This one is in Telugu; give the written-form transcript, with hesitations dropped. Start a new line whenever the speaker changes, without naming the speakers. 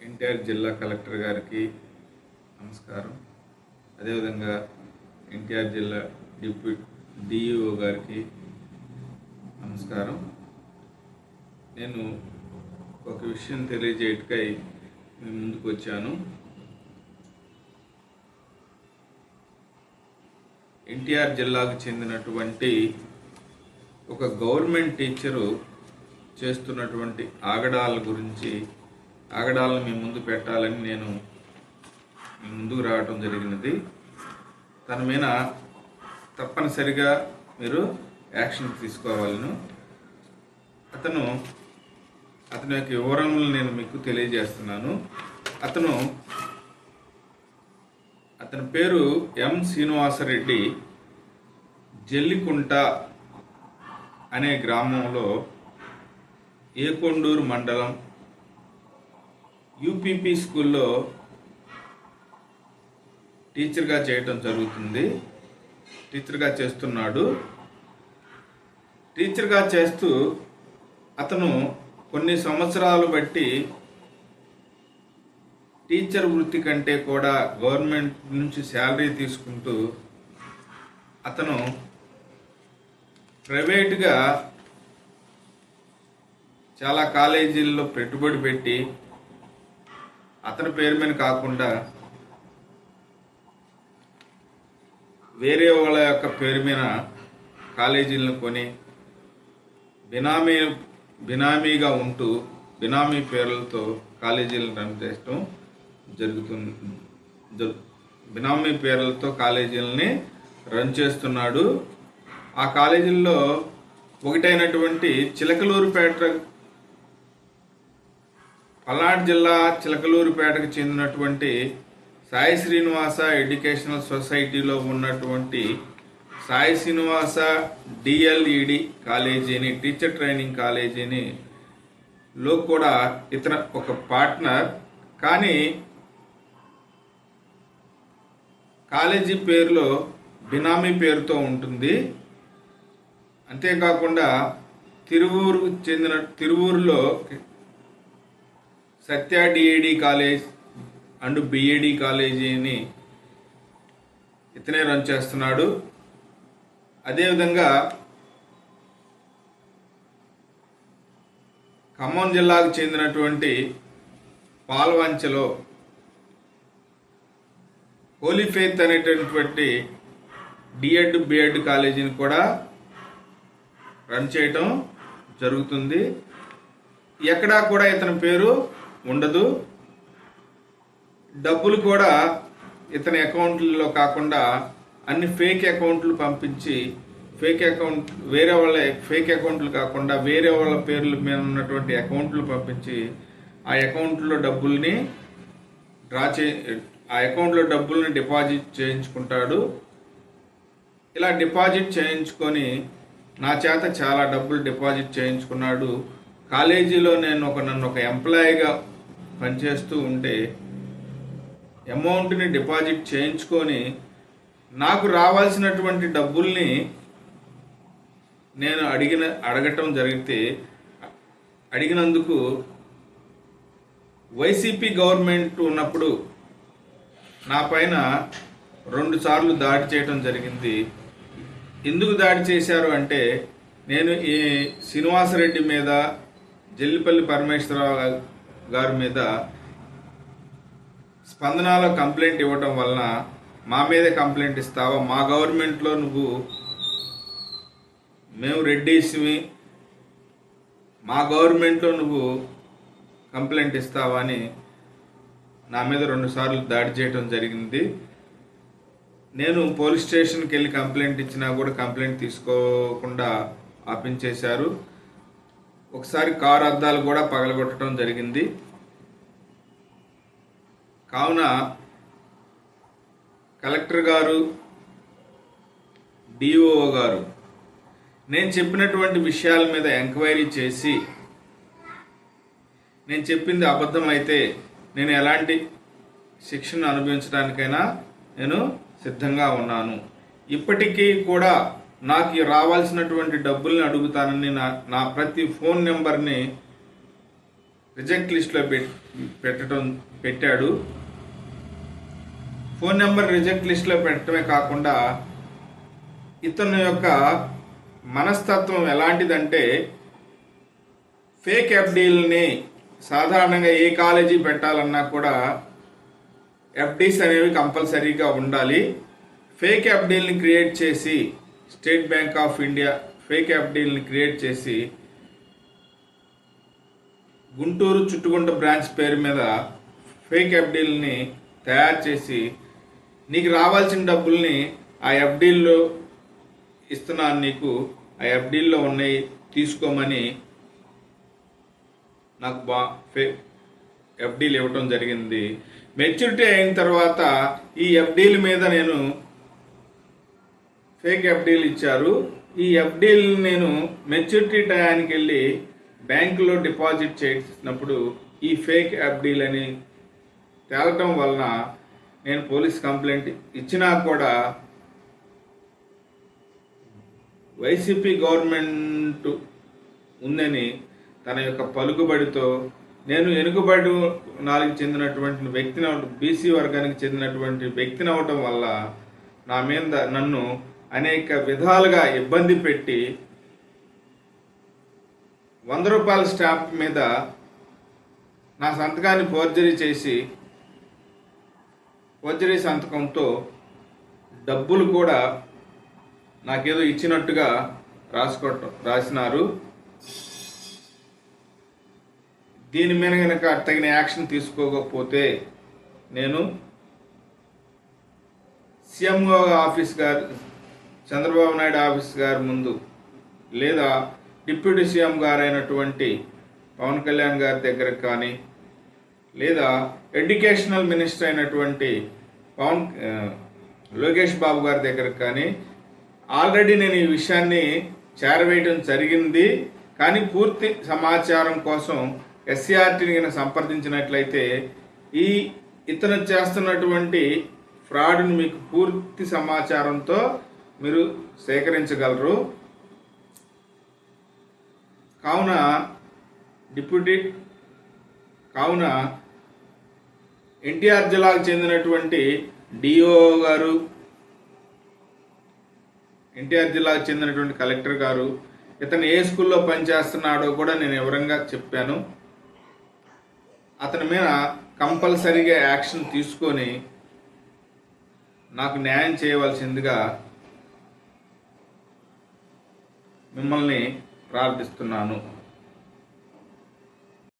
ఎన్టీఆర్ జిల్లా కలెక్టర్ గారికి నమస్కారం. అదేవిధంగా ఎన్టీఆర్ జిల్లా డిప్యూటీ డిఈఓ గారికి నమస్కారం. నేను ఒక విషయం తెలియజేయటకై మీ ముందుకు వచ్చాను. ఎన్టీఆర్ జిల్లాకు చెందినటువంటి ఒక గవర్నమెంట్ టీచరు చేస్తున్నటువంటి ఆగడాలను మీ ముందు పెట్టాలని నేను మీ ముందుకు రావటం జరిగినది. తన మీద తప్పనిసరిగా మీరు యాక్షన్ తీసుకోవాలను. అతని యొక్క వివరములు నేను మీకు తెలియజేస్తున్నాను. అతని పేరు ఎం శ్రీనివాసరెడ్డి. జల్లికుంట అనే గ్రామంలో ఏకొండూరు మండలం యూపీపీ స్కూల్లో టీచర్గా చేస్తున్నాడు. టీచర్గా చేస్తూ అతను కొన్ని సంవత్సరాలు బట్టి టీచర్ వృత్తి కంటే కూడా గవర్నమెంట్ నుంచి శాలరీ తీసుకుంటూ అతను ప్రైవేట్గా చాలా కాలేజీల్లో పెట్టుబడి పెట్టి అతని పేరు మీద కాకుండా వేరే వాళ్ళ యొక్క పేరు మీద కాలేజీలను కొని బినామీగా ఉంటూ బినామీ పేర్లతో కాలేజీలను రన్ చేయడం జరుగుతుంది. బినామీ పేర్లతో కాలేజీలని రన్ చేస్తున్నాడు. ఆ కాలేజీల్లో ఒకటైనటువంటి పల్నాడు జిల్లా చిలకలూరుపేటకు చెందినటువంటి సాయి శ్రీనివాస ఎడ్యుకేషనల్ సొసైటీలో ఉన్నటువంటి సాయి శ్రీనివాస డిఎల్ఈడి కాలేజీని, టీచర్ ట్రైనింగ్ కాలేజీని లో కూడా ఇతను ఒక పార్ట్నర్. కానీ కాలేజీ పేరులో బినామీ పేరుతో ఉంటుంది. అంతేకాకుండా తిరువూరులో సత్య డిఏడి కాలేజ్ అండ్ బిఏడి కాలేజీని ఇతనే రన్ చేస్తున్నాడు. అదేవిధంగా ఖమ్మం జిల్లాకు చెందినటువంటి పాల్వంచలో హోలీ ఫెయిత్ అనేటటువంటి డిఎడ్ బిఎడ్ కాలేజీని కూడా రన్ చేయటం జరుగుతుంది. ఎక్కడా కూడా ఇతని పేరు ఉండదు. డబ్బులు కూడా ఇతని అకౌంట్లలో కాకుండా అన్ని ఫేక్ అకౌంట్లు పంపించి వేరే వాళ్ళ పేర్ల మీద ఉన్నటువంటి అకౌంట్లు పంపించి ఆ అకౌంట్లో డబ్బుల్ని డిపాజిట్ చేయించుకుంటాడు. ఇలా డిపాజిట్ చేయించుకొని నా చేత చాలా డబ్బులు డిపాజిట్ చేయించుకున్నాడు. కాలేజీలో నన్ను ఒక ఎంప్లాయీగా పనిచేస్తూ ఉంటే అమౌంట్ని డిపాజిట్ చేయించుకొని నాకు రావాల్సినటువంటి డబ్బుల్ని నేను అడిగినందుకు వైసీపీ గవర్నమెంట్ ఉన్నప్పుడు నా పైన 2 సార్లు దాడి చేయడం జరిగింది. ఎందుకు దాడి చేశారు అంటే, నేను ఈ శ్రీనివాసరెడ్డి మీద, జల్లిపల్లి పరమేశ్వరరావు గారి మీద స్పందనలో కంప్లైంట్ ఇవ్వటం వలన మా మీదే కంప్లైంట్ ఇస్తావా, మా గవర్నమెంట్లో మేము రెడ్డీస్మి, మా గవర్నమెంట్లో నువ్వు కంప్లైంట్ ఇస్తావా అని నా మీద 2 సార్లు దాడి చేయడం జరిగింది. నేను పోలీస్ స్టేషన్కి వెళ్ళి కంప్లైంట్ ఇచ్చినా కూడా కంప్లైంట్ తీసుకోకుండా ఆపించేశారు. ఒకసారి కారు అద్దాలు కూడా పగలగొట్టడం జరిగింది. కావున కలెక్టర్ గారు, డిఓ గారు నేను చెప్పినటువంటి విషయాల మీద ఎంక్వైరీ చేసి నేను చెప్పింది అబద్ధం అయితే నేను ఎలాంటి శిక్షను అనుభవించడానికైనా నేను సిద్ధంగా ఉన్నాను. ఇప్పటికీ కూడా నాకు రావాల్సినటువంటి డబ్బుల్ని అడుగుతానని నా ప్రతి ఫోన్ నెంబర్ని రిజెక్ట్ లిస్ట్లో పెట్టాడు. ఫోన్ నెంబర్ రిజెక్ట్ లిస్ట్లో పెట్టడమే కాకుండా ఇతని యొక్క మనస్తత్వం ఎలాంటిదంటే, ఫేక్ ఎఫ్డీలని సాధారణంగా ఏ కాలేజీ పెట్టాలన్నా కూడా ఎఫ్డీస్ అనేవి కంపల్సరీగా ఉండాలి. ఫేక్ ఎఫ్డీలని క్రియేట్ చేసి, State Bank of India fake ఎఫ్డీలని క్రియేట్ చేసి గుంటూరు చుట్టుగుంట బ్రాంచ్ పేరు మీద ఫేక్ ఎఫ్డీలని తయారు చేసి, నీకు రావాల్సిన డబ్బుల్ని ఆ ఎఫ్డీల్లో ఇస్తున్నాను, నీకు ఆ ఎఫ్డీల్లో ఉన్నాయి తీసుకోమని నాకు ఎఫ్డీలు ఇవ్వటం జరిగింది. మెచ్యూరిటీ అయిన తర్వాత ఈ ఎఫ్డీల మీద నేను ఫేక్ ఎఫ్డీలు ఇచ్చారు. ఈ ఎఫ్డీలు నేను మెచ్యూరిటీ టయానికి వెళ్ళి బ్యాంకులో డిపాజిట్ చేసినప్పుడు ఈ ఫేక్ ఎఫ్డీలని తేలటం వలన నేను పోలీస్ కంప్లైంట్ ఇచ్చినా కూడా వైసీపీ గవర్నమెంట్ ఉందని తన యొక్క పలుకుబడితో, నేను వెనుకబడి నాలుగు చెందినటువంటి వ్యక్తిని, బీసీ వర్గానికి చెందినటువంటి వ్యక్తిని అవటం వల్ల నా మీద నన్ను అనేక విధాలుగా ఇబ్బంది పెట్టి 100 రూపాయల స్టాంప్ మీద నా సంతకాన్ని ఫోర్జరీ చేసి, ఫోర్జరీ సంతకంతో డబ్బులు కూడా నాకేదో ఇచ్చినట్టుగా రాసినారు. దీని మీద కనుక తగిన యాక్షన్ తీసుకోకపోతే నేను సీఎం ఆఫీస్ గారు, చంద్రబాబు నాయుడు ఆఫీస్ గారి ముందు, లేదా డిప్యూటీ సీఎం గారు అయినటువంటి పవన్ కళ్యాణ్ గారి దగ్గరకు కానీ, లేదా ఎడ్యుకేషనల్ మినిస్టర్ అయినటువంటి లోకేష్ బాబు గారి దగ్గరకు కానీ ఆల్రెడీ నేను ఈ విషయాన్ని చేరవేయడం జరిగింది. కానీ పూర్తి సమాచారం కోసం ఎస్సీఆర్టీని కనుక సంప్రదించినట్లయితే ఇతను చేస్తున్నటువంటి ఫ్రాడ్ని మీకు పూర్తి సమాచారంతో మీరు సేకరించగలరు. కావున ఎన్టీఆర్ జిల్లాకు చెందినటువంటి డిఓ గారు, ఎన్టీఆర్ జిల్లాకు చెందినటువంటి కలెక్టర్ గారు, ఇతను ఏ స్కూల్లో పనిచేస్తున్నాడో కూడా నేను వివరంగా చెప్పాను. అతని మీద కంపల్సరీగా యాక్షన్ తీసుకొని నాకు న్యాయం చేయవలసిందిగా మిమ్మల్ని ప్రార్థిస్తున్నాను.